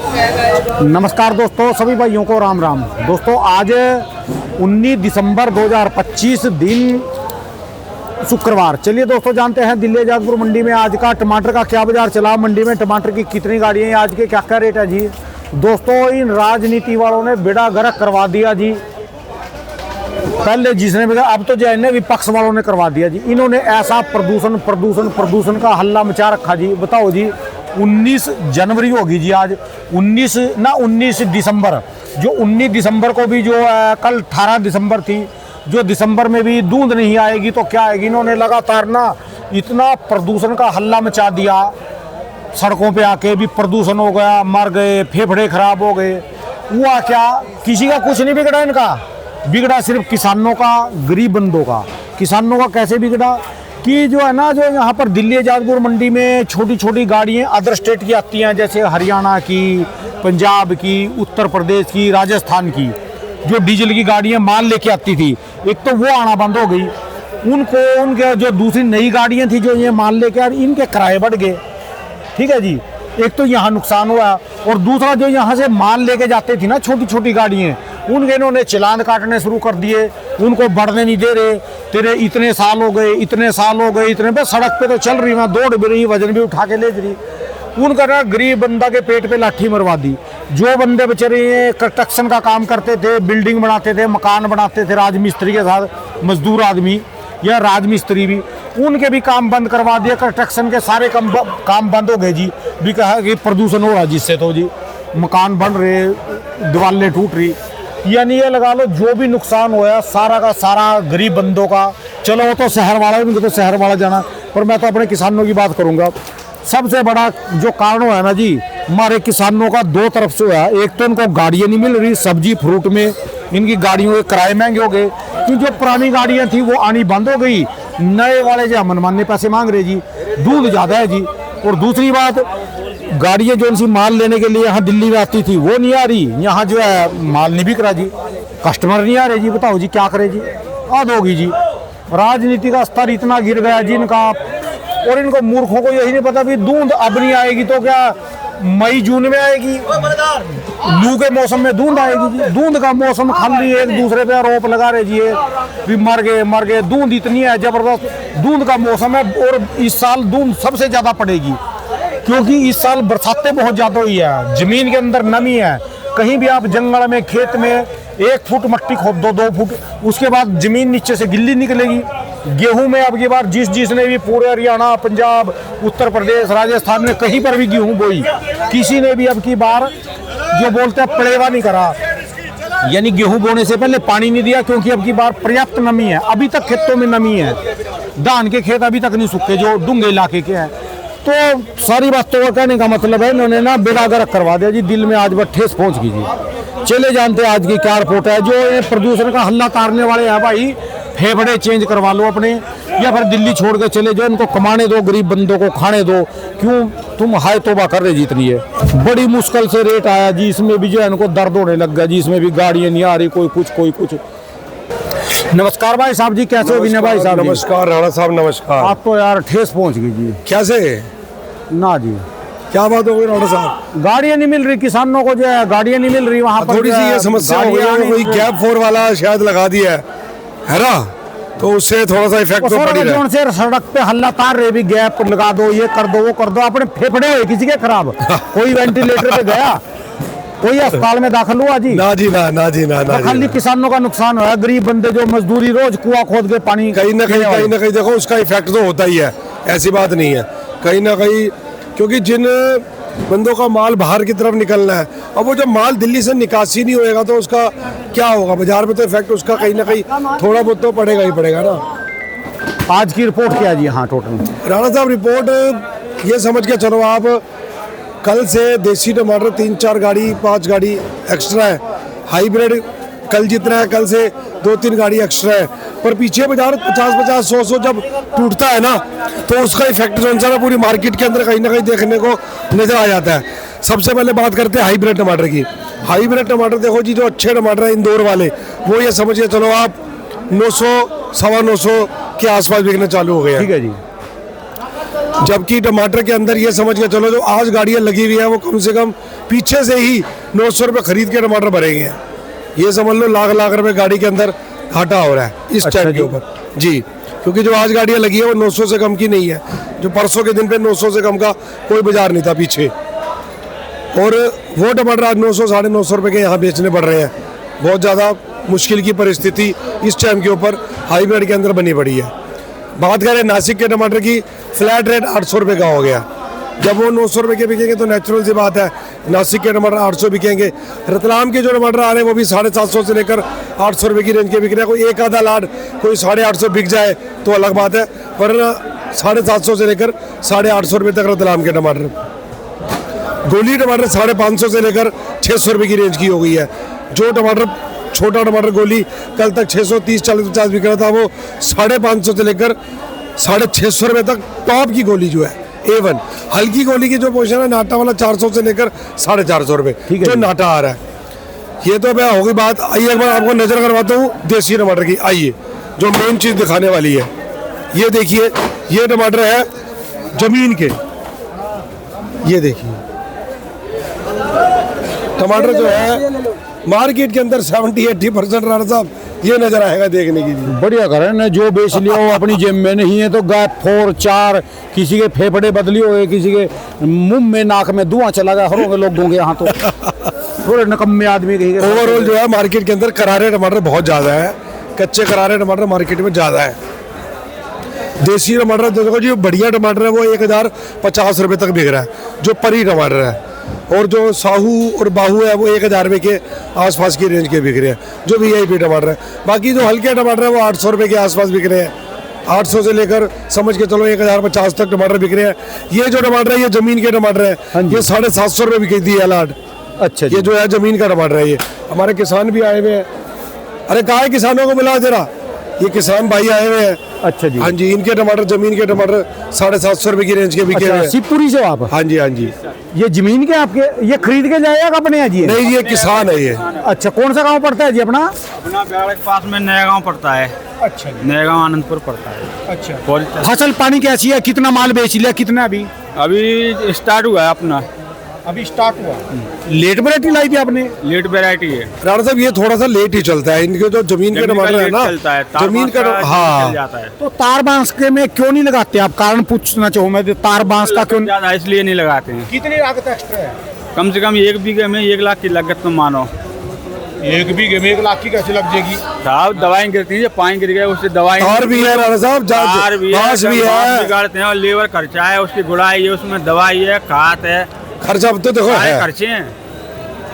नमस्कार दोस्तों, सभी भाइयों को राम राम। दोस्तों आज 19 दिसंबर 2025 दिन शुक्रवार। चलिए दोस्तों जानते हैं दिल्ली आजादपुर मंडी में आज का टमाटर का क्या बाजार चला, मंडी में टमाटर की कितनी गाड़ियां हैं, आज के क्या क्या रेट है जी। दोस्तों इन राजनीति वालों ने बेड़ा गर्क करवा दिया जी। पहले जिसने भी, अब तो जो है विपक्ष वालों ने करवा दिया जी। इन्होंने ऐसा प्रदूषण का हल्ला मचा रखा जी। बताओ जी, 19 जनवरी होगी जी आज, 19 दिसंबर। जो 19 दिसंबर को भी जो कल 18 दिसंबर थी, जो दिसंबर में भी दूध नहीं आएगी तो क्या आएगी। इन्होंने लगातार ना इतना प्रदूषण का हल्ला मचा दिया, सड़कों पे आके भी प्रदूषण हो गया, मर गए, फेफड़े खराब हो गए। हुआ क्या, किसी का कुछ नहीं बिगड़ा, इनका बिगड़ा सिर्फ किसानों का, गरीब बंदों का। किसानों का कैसे बिगड़ा कि जो है ना, जो यहाँ पर दिल्ली आजादपुर मंडी में छोटी छोटी गाड़ियाँ अदर स्टेट की आती हैं, जैसे हरियाणा की, पंजाब की, उत्तर प्रदेश की, राजस्थान की, जो डीजल की गाड़ियाँ माल लेके आती थी, एक तो वो आना बंद हो गई। उनके जो दूसरी नई गाड़ियाँ थी जो ये माल लेके आ रही, इनके किराए बढ़ गए। ठीक है जी, एक तो यहाँ नुकसान हुआ, और दूसरा जो यहाँ से माल लेके जाते थी ना छोटी छोटी गाड़ियाँ, उनके इन्होंने चालान काटने शुरू कर दिए। उनको बढ़ने नहीं दे रहे, तेरे इतने साल हो गए, इतने पे सड़क पे तो चल रही, वहाँ दौड़ भी रही, वजन भी उठा के ले रही। उनका ना गरीब बंदा के पेट पे लाठी मरवा दी। जो बंदे बेचारे कंस्ट्रक्शन का काम करते थे, बिल्डिंग बनाते थे, मकान बनाते थे, राजमिस्त्री के साथ, मजदूर आदमी या राजमिस्त्री भी, उनके भी काम बंद करवा दिया। कंस्ट्रक्शन के सारे काम बंद हो गए जी। भी कहा कि प्रदूषण हो रहा जिससे, तो जी मकान बन रहे, दीवारें टूट रही, यानी ये लगा लो जो भी नुकसान हुआ सारा का सारा गरीब बंदों का। चलो वो तो शहर वाला, उनको तो शहर वाला जाना, पर मैं तो अपने किसानों की बात करूंगा। सबसे बड़ा जो कारण हुआ है ना जी, हमारे किसानों का दो तरफ से हुआ। एक तो इनको गाड़ियाँ नहीं मिल रही, सब्जी फ्रूट में इनकी गाड़ियों के किराए महंगे हो गए, क्योंकि जो पुरानी गाड़ियाँ थी वो आनी बंद हो गई। नए वाले जो मनमाने पैसे मांग रहे जी, दूध ज़्यादा है जी। और दूसरी बात, गाड़ियाँ जो उनसे माल लेने के लिए यहाँ दिल्ली में आती थी वो नहीं आ रही, यहाँ जो है माल नहीं बिक रहा जी, कस्टमर नहीं आ रहे जी। बताओ जी क्या करे जी, आद होगी जी। राजनीति का स्तर इतना गिर गया जी इनका, और इनको मूर्खों को यही नहीं पता भी दूध अब नहीं आएगी तो क्या मई जून में आएगी, लू के मौसम में दूध आएगी जी। दूध का मौसम खाली एक दूसरे पे आरोप लगा रहे जी, भी मर गए। दूध इतनी है जबरदस्त, दूध का मौसम है, और इस साल दूध सबसे ज्यादा पड़ेगी, क्योंकि इस साल बरसातें बहुत ज्यादा हुई है, जमीन के अंदर नमी है। कहीं भी आप जंगल में, खेत में 1 फुट मट्टी खोद दो, 2 फुट, उसके बाद जमीन नीचे से गिल्ली निकलेगी। गेहूं में अब की बार जिसने भी पूरे हरियाणा, पंजाब, उत्तर प्रदेश, राजस्थान में कहीं पर भी गेहूं बोई, किसी ने भी अब की बार जो बोलते हैं पड़ेवा नहीं करा, यानी गेहूं बोने से पहले पानी नहीं दिया, क्योंकि अब की बार पर्याप्त नमी है। अभी तक खेतों में नमी है, धान के खेत अभी तक नहीं सूखे जो डूंगे इलाके के हैं। तो सारी बातों का कहने का मतलब है, इन्होंने ना बेड़ा गर्क करवा दिया जी। दिल में आज बस ठेस पहुंच गई जी। चले जानते हैं आज की क्या रिपोर्ट है। जो ये प्रदूषण का हल्ला तारने वाले हैं भाई, फेफड़े चेंज करवा लो अपने, या फिर दिल्ली छोड़ के चले जाओ, इनको कमाने दो, गरीब बंदों को खाने दो। क्यों तुम हाय तोबा कर रहे जितनी है। बड़ी मुश्किल से रेट आया जी, इसमें भी जो है इनको दर्द होने लग गया जी। इसमें भी गाड़ियाँ नहीं आ रही, कोई कुछ। नमस्कार भाई साहब जी, कैसे हो विनय भाई साहब? नमस्कार राणा साहब, नमस्कार। आप तो यार ठेस पहुंच गई जी। कैसे ना जी, क्या बात हो गई राणा साहब? गाड़ियाँ नहीं मिल रही किसानों को, जो है गाड़ियाँ नहीं मिल रही वहाँ पर। थोड़ी सी ये समस्या हो गई, कोई गैप 4 वाला शायद लगा दिया है ना, तो उससे थोड़ा सा इफेक्ट तो पड़ रहा है। से सड़क पे हल्ला तार रहे भी, गैप लगा दो, ये कर दो, वो कर दो। अपने फेफड़े हुए किसी के खराब, कोई वेंटिलेटर पे गया, कोई अस्पताल में दाखिल हुआ जी? ना जी ना। खाली किसानों का नुकसान हुआ, गरीब बंदे जो मजदूरी रोज कुआं खोद के पानी कहीं ना कहीं देखो उसका इफेक्ट तो होता ही है, ऐसी बात नहीं है। कहीं ना कहीं, क्योंकि जिन बंदों का माल बाहर की तरफ निकलना है, अब वो जब माल दिल्ली से निकासी नहीं होएगा तो उसका क्या होगा, बाजार में तो इफेक्ट उसका कहीं ना कहीं थोड़ा बहुत तो पड़ेगा ही पड़ेगा ना। आज की रिपोर्ट क्या जी? हाँ टोटल राणा साहब रिपोर्ट ये समझ के चलो आप, कल से देसी टमाटर 3-4 गाड़ी 5 गाड़ी एक्स्ट्रा है, हाइब्रिड कल जितना है कल से 2-3 गाड़ी एक्स्ट्रा है, पर पीछे बाजार 50-50, 100-100 जब टूटता है ना, तो उसका इफेक्ट जो है पूरी मार्केट के अंदर कहीं ना कहीं देखने को नजर आ जाता है। सबसे पहले बात करते हैं हाइब्रिड टमाटर की। हाइब्रिड टमाटर देखो जी, जो अच्छे टमाटर हैं इंदौर वाले, वो ये समझिए चलो आप 900 सवा 900 के आसपास बिकने चालू हो गए हैं। ठीक है जी। जबकि टमाटर के अंदर ये समझ के चलो जो आज गाड़ियाँ लगी हुई हैं वो कम से कम पीछे से ही 900 रुपये खरीद के टमाटर भरेंगे हैं। ये समझ लो लाख लाख रुपए गाड़ी के अंदर घाटा हो रहा है इस अच्छा टाइम के जी। ऊपर जी, क्योंकि जो आज गाड़ियाँ लगी है वो 900 से कम की नहीं है। जो परसों के दिन पे 900 से कम का कोई बाजार नहीं था पीछे, और वो टमाटर आज 900 साढ़े 900 रुपये के यहाँ बेचने पड़ रहे हैं। बहुत ज़्यादा मुश्किल की परिस्थिति इस टाइम के ऊपर हाईब्रिड के अंदर बनी पड़ी है। बात करें नासिक के टमाटर की, फ्लैट रेट 800 रुपये का हो गया। जब वो 900 रुपये के बिकेंगे तो नेचुरल सी बात है नासिक के टमाटर 800 बिकेंगे। रतलाम के जो टमाटर आ रहे हैं वो भी 750 से लेकर 800 रुपये की रेंज के बिक रहे हैं। कोई एक आधा लाट कोई 850 बिक जाए तो अलग बात है, वरना 750 से लेकर 850 रुपये तक रतलाम के टमाटर। गोली टमाटर 550 से लेकर 600 रुपये की रेंज की हो गई है। जो टमाटर छोटा टमाटर गोली कल तक 630 40 50 बिक रहा था वो 550 से लेकर 650 रुपये तक टॉप की गोली जो है A1। हल्की गोली की जो पोजीशन है नाटा वाला 400 से लेकर 450 रुपये ठीक है जो जी। नाटा आ रहा है। ये तो मैं होगी बात। आइए एक बार आपको नजर करवाता हूँ देसी टमाटर की। आइए जो मेन चीज़ दिखाने वाली है, ये देखिए, ये टमाटर है जमीन के। ये देखिए टमाटर जो है मार्केट के अंदर 70-80% राणा साहब ये नजर आएगा देखने की लिए। बढ़िया करें ना, जो बेच लिया वो अपनी जेब में, नहीं है तो गैप 4 4 किसी के फेफड़े बदली हुए, किसी के मुंह में नाक में धुआं चला गया हरों के लोगों के यहाँ तो थोड़े नकम्मे आदमी कहीं ओवरऑल जो है मार्केट के अंदर करारे टमाटर बहुत ज़्यादा है, कच्चे करारे टमाटर मार्केट में ज़्यादा है। देसी टमाटर देखो जी, बढ़िया टमाटर है वो 1050 रुपये तक बिक रहा है, जो परी टमाटर है। और जो साहू और बाहू है वो 1000 रुपये के आसपास की रेंज के बिक रहे हैं, जो VIP टमाटर है। बाकी जो हल्के टमाटर है वो 800 रुपये के आसपास बिक रहे हैं। 800 से लेकर समझ के चलो 1050 तक टमाटर बिक रहे हैं। ये जो टमाटर है ये ज़मीन के टमाटर हाँ है, जी। ये 750 रुपये बिकी थी अलाट। अच्छा जी। ये जो है ज़मीन का टमाटर है। ये हमारे किसान भी आए हुए हैं। अरे कहाँ है किसानों को मिला जरा, ये किसान भाई आए हुए हैं। अच्छा जी। हाँ जी, इनके टमाटर ज़मीन के टमाटर 750 रुपये की रेंज के बिके हुए अच्छा, हैं। शिवपुरी से आप? हाँ जी, हाँ जी। ये जमीन के आपके, ये खरीद के जाएगा अपने हैं जी? नहीं, ये किसान है ये। अच्छा, कौन सा गांव पड़ता है जी अपना? अपना ब्याड़ के पास में नया गांव पड़ता है। अच्छा जी। नया गांव आनंदपुर पड़ता है। अच्छा, फसल पानी कैसी है? कितना माल बेच लिया? कितना अभी अभी स्टार्ट हुआ है अपना, अभी स्टार्ट हुआ? लेट वैरायटी लाई थी आपने? लेट वैरायटी है। राणा साहब ये थोड़ा सा लेट ही चलता है, इनके जो ज़मीन के जमीन का टमाटर है लेट ना, चलता है, ज़मीन का चल हाँ जाता है। तो तार बांस के में क्यों नहीं लगाते आप? कारण पूछना चाहूँ मैं, तार बांस का क्यों? ज्यादा इसलिए नहीं लगाते हैं। कितनी लागत एक्स्ट्रा है? कम से कम 1 बीघे में 1 लाख की लागत तो मानो। 1 बीघे में 1 लाख की कैसे लग जाएगी? साहब दवाई गिरती है, पानी गिर गया उससे दवाई तार भी है राणा साहब, तार भी है, घास भी घास है, बिगाड़ते हैं और लेबर खर्चा है, उसकी गुड़ाई है, उसमें दवाई है, खाद है, खर्चा अब तो देखो सारे है। खर्चे हैं।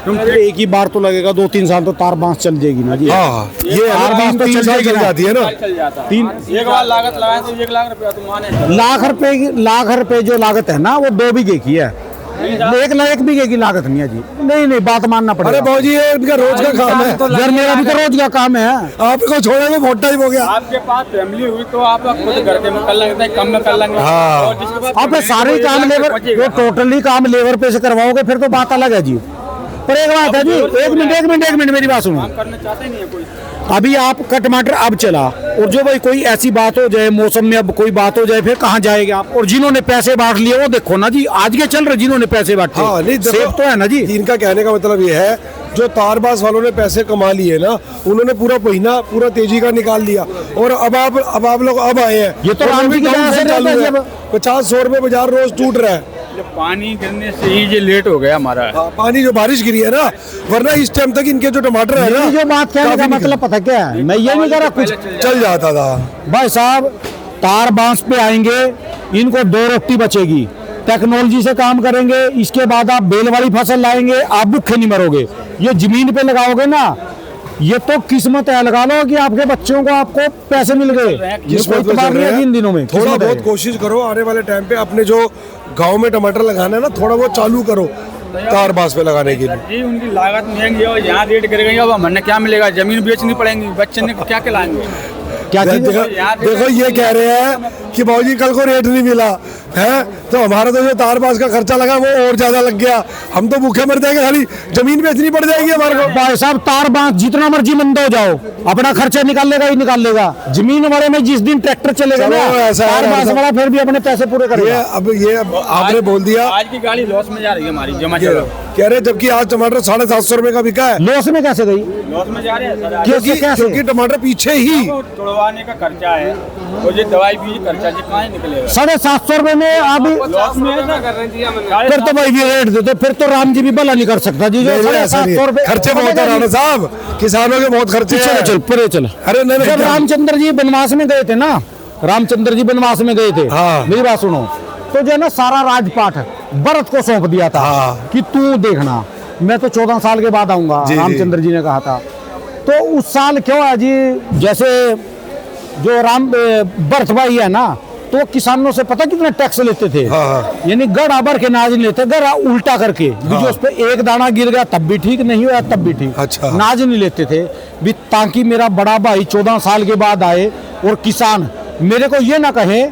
तुम अरे एक ही बार तो लगेगा, 2-3 साल तो तार बांस चल जाएगी ना जी। हाँ, ये तार बांस तो 3 साल जाएगी चल ना। जाती है ना। चल जाता है। तीन एक बार लागत लगाए तो 1 लाख रुपया तुम माने। लाख रुपए जो लागत है ना वो 2 बीघे की है, 1 बीघे की लागत नहीं है जी। नहीं, बात मानना अरे पड़ेगा। बाबूजी ये इनका रोज का काम है, यार मेरा भी तो रोज का काम है। आपको छोड़ेंगे बहुत टाइम हो गया। आपके पास फैमिली हुई तो आप खुद घर के में कर लेंगे, कम में कर लेंगे। हाँ। और जिसके पास आप family सारे को 1 काम लाख लेबर, पहुंचेगा। ये टोटली काम लेबर पे से करवाओगे फिर तो बात अलग है जी। पर एक बात है जी, एक मिनट मेरी बात सुनो। काम करना चाहते नहीं है कोई। अभी आपका टमाटर अब चला, और जो भाई कोई ऐसी बात हो जाए, मौसम में अब कोई बात हो जाए, फिर कहाँ जाएंगे आप? और जिन्होंने पैसे बांट लिए वो देखो ना जी, आज के चल रहे जिन्होंने पैसे बांटे। हाँ, नहीं देखो, सेफ तो है ना जी। इनका कहने का मतलब ये है जो तारबाज वालों ने पैसे कमा लिए ना, उन्होंने पूरा महीना पूरा तेजी का निकाल लिया। और अब आप लोग अब आए हैं, ये तो और राम भी जी की डाउन वजह से से चालू रहता है है। जब। 50-100 रुपये बाजार रोज टूट रहा है। जब पानी गिरने से ही ये लेट हो गया हमारा। हाँ, पानी जो बारिश गिरी है ना, वरना इस टाइम तक इनके जो टमाटर है ना, मेरी जो बात कहने का काफी मतलब पता क्या है, मैं ये नहीं कह रहा कुछ चल जाता था। भाई साहब, तार बांस पे आएंगे, इनको 2 रोटी बचेगी, टेक्नोलॉजी से काम करेंगे, इसके बाद आप बेल वाली फसल लाएंगे, आप भूखे नहीं मरोगे। ये जमीन पे लगाओगे ना, ये तो किस्मत है, लगा लो कि आपके बच्चों को आपको पैसे मिल गए। ये किस्मत कोई में इतबार चल नहीं रहा है है। इन दिनों में। थोड़ा किस्मत है। बहुत कोशिश करो आने वाले टाइम पे अपने जो गांव में टमाटर लगाना है ना, थोड़ा बहुत चालू करो तारबाज पे लगाने के लिए। जी उनकी लागत महंगी है और यहाँ रेट गिर गई, अब हमें क्या मिलेगा? जमीन बेचनी पड़ेगी, बच्चे ने क्या खिलाएंगे? क्या चीज़ है? देखो ये कह रहे हैं कि बाबूजी कल को रेट नहीं मिला, है, तो हमारा तो जो तारबाज का खर्चा लगा वो और ज्यादा लग गया। हम तो भूखे मर जाएंगे, खाली जमीन बेचनी पड़ जाएगी हमारे को। भाई साहब तार बांस जितना मर्जी मंद हो जाओ, अपना खर्चा निकाल लेगा ही निकाल लेगा। जमीन वाले में जिस दिन ट्रैक्टर चलेगा ना, चलो, ऐसा है, तार बांस ऐसा- वाला फिर भी अपने पैसे पूरे करेगा। ये अब आपने बोल दिया, आज की गाड़ी लॉस में जा रही है हमारी, जमा चलो कह रहे जबकि आज टमाटर 750 रुपए का बिका है, लॉस में कैसे गई? लॉस में जा रहे हैं सर। कैसे कैसे? क्योंकि टमाटर पीछे ही वो तोड़वाने का खर्चा है और ये दवाई बीज खर्चा जी कहाँ निकलेगा। 750 रुपए में अब लॉस में ऐसा कर रहे हैं फिर तो भाई भी रेट देते, फिर तो राम जी भी भला नहीं कर सकता जी। जो नहीं, ऐसा नहीं 750 है। रुपए खर्चे बहुत है राणा साहब, किसानों के बहुत खर्चे चलो हैं। चल पूरे चल। अरे नहीं, जब नहीं, रामचंद्र जी वनवास में गए थे ना, रामचंद्र जी वनवास में गए थे, हाँ। मेरी बात सुनो, तो जो है ना सारा राजपाट भरत को सौंप दिया था हाँ। कि तू देखना, मैं तो 14 साल के बाद आऊंगा, जी, रामचंद्र जी ने कहा था। तो उस साल क्यों है जी, जैसे जो भरत भाई है ना, तो किसानों से पता कितना टैक्स लेते थे, हाँ, हाँ। यानी गड़ा भर के नाज नहीं लेते, गड़ा उल्टा करके भी, जो उस पे एक दाना गिर गया तब भी ठीक, नहीं हुआ तब भी ठीक, अच्छा। नाज नहीं लेते थे भी, ताकि मेरा बड़ा भाई 14 साल के बाद आए और किसान मेरे को ये ना कहे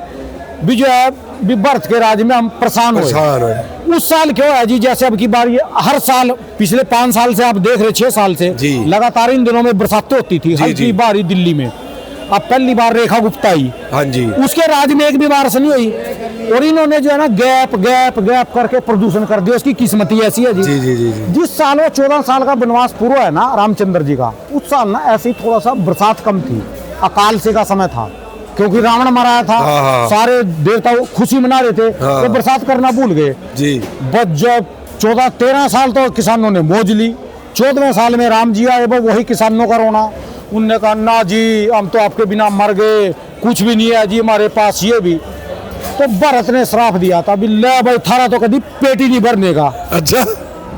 भी जो है भी भरत के राज में हम परेशान हुए। परेशान हुए। उस साल क्यों है जी, जैसे अब की बार ये हर साल पिछले 5 साल से आप देख रहे, 6 साल से जी। लगातार इन दिनों में बरसातें होती थी, जी, हल्की जी। बारी दिल्ली में। अब पहली बार रेखा गुप्ता आई, हाँ जी, उसके राज में एक भी बारिश नहीं हुई और इन्होंने जो है ना गैप गैप गैप करके प्रदूषण कर दिया। उसकी किस्मत ही ऐसी है जी। जी जी जी जी जिस साल वो 14 साल का वनवास पूरा है ना रामचंद्र जी का, उस साल ना ऐसे ही थोड़ा सा बरसात कम थी, अकाल से का समय था, क्योंकि रावण मराया था, हाँ, हाँ। सारे देवता खुशी मना रहे थे, हाँ। तो बरसात करना भूल गए। जी। बस जब 14-13 साल तो किसानों ने मौज ली, 14वें साल में राम जी आए, वो वही किसानों का रोना। उनने कहा ना जी हम तो आपके बिना मर गए, कुछ भी नहीं है जी हमारे पास ये भी। तो भरत ने श्राप दिया था भी, ले भाई थारा तो कभी पेट ही नहीं भरने का। अच्छा,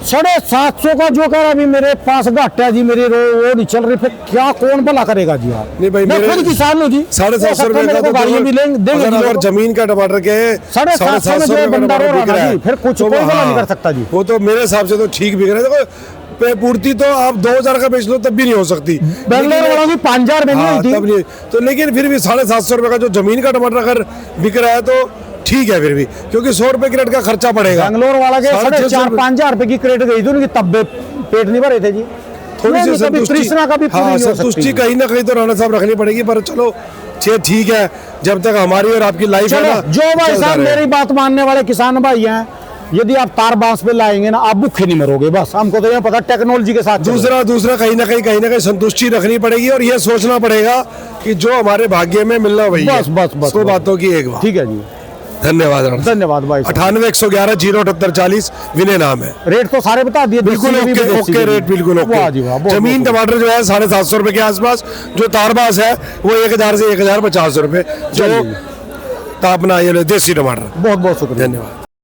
750 का जो कह रहा अभी मेरे पास घाटा जी, मेरी वो नहीं चल रही, फिर क्या कौन भला करेगा जी आप? नहीं भाई, मैं मेरे खुद किसान हूँ जी, 750 रुपए मेरे का को गाड़ियाँ भी देंगे अगर लोग। जमीन का टमाटर के 750 में जो है बंदा रो रहा है जी, फिर कुछ तो कोई वो, भला हाँ, नहीं कर सकता जी। वो तो मेरे हिसाब से तो ठीक बिक रहा है। देखो पूर्ति तो आप 2000 का बेच लो तब भी नहीं हो सकती, बेंगलोर वालों की 5000 में नहीं हाँ, होती। तब नहीं तो, लेकिन फिर भी 750 रुपए का जो जमीन का टमाटर अगर बिक रहा है तो ठीक है फिर भी, क्योंकि 100 रुपए क्रेट का खर्चा पड़ेगा। बेंगलोर वाला के 4,500 रुपए की क्रेट गई थी, उनकी तब भी पेट नहीं भरे थे जी। थोड़ी सी कभी तृष्णा का भी पूरी हाँ, नहीं हो संतुष्टि सकती। कहीं ना कहीं तो राणा साहब रखनी पड़ेगी, पर चलो ठीक है, जब तक हमारी और आपकी लाइफ है चलो ना, जो भाई चलता साहब रहे। मेरी बात मानने वाले किसान भाई हैं, यदि आप तार बांस पे लाएंगे ना, आप भूखे नहीं मरोगे। बस हमको तो ये पता टेक्नोलॉजी के साथ चल रहे हैं। दूसरा कहीं ना कहीं संतुष्टि रखनी पड़ेगी और ये सोचना पड़ेगा कि जो हमारे भाग्य में मिलना वही है। बस सो बातों की एक बात। ठीक है जी, धन्यवाद राणा साहब। धन्यवाद भाई साहब। 98-111-078-40 विनय नाम है। रेट तो सारे बता दिए, बिल्कुल देसी भी, ओके, विदेशी ओके भी। रेट बिल्कुल वाह जी वाह, ओके। बहुत जमीन बहुत टमाटर जो है 750 रुपए के आसपास, जो तारबास है वो 1000 से 1050 रुपए, जो चलिए। अपना ये देसी टमाटर। बहुत बहुत शुक्रिया। धन्यवाद।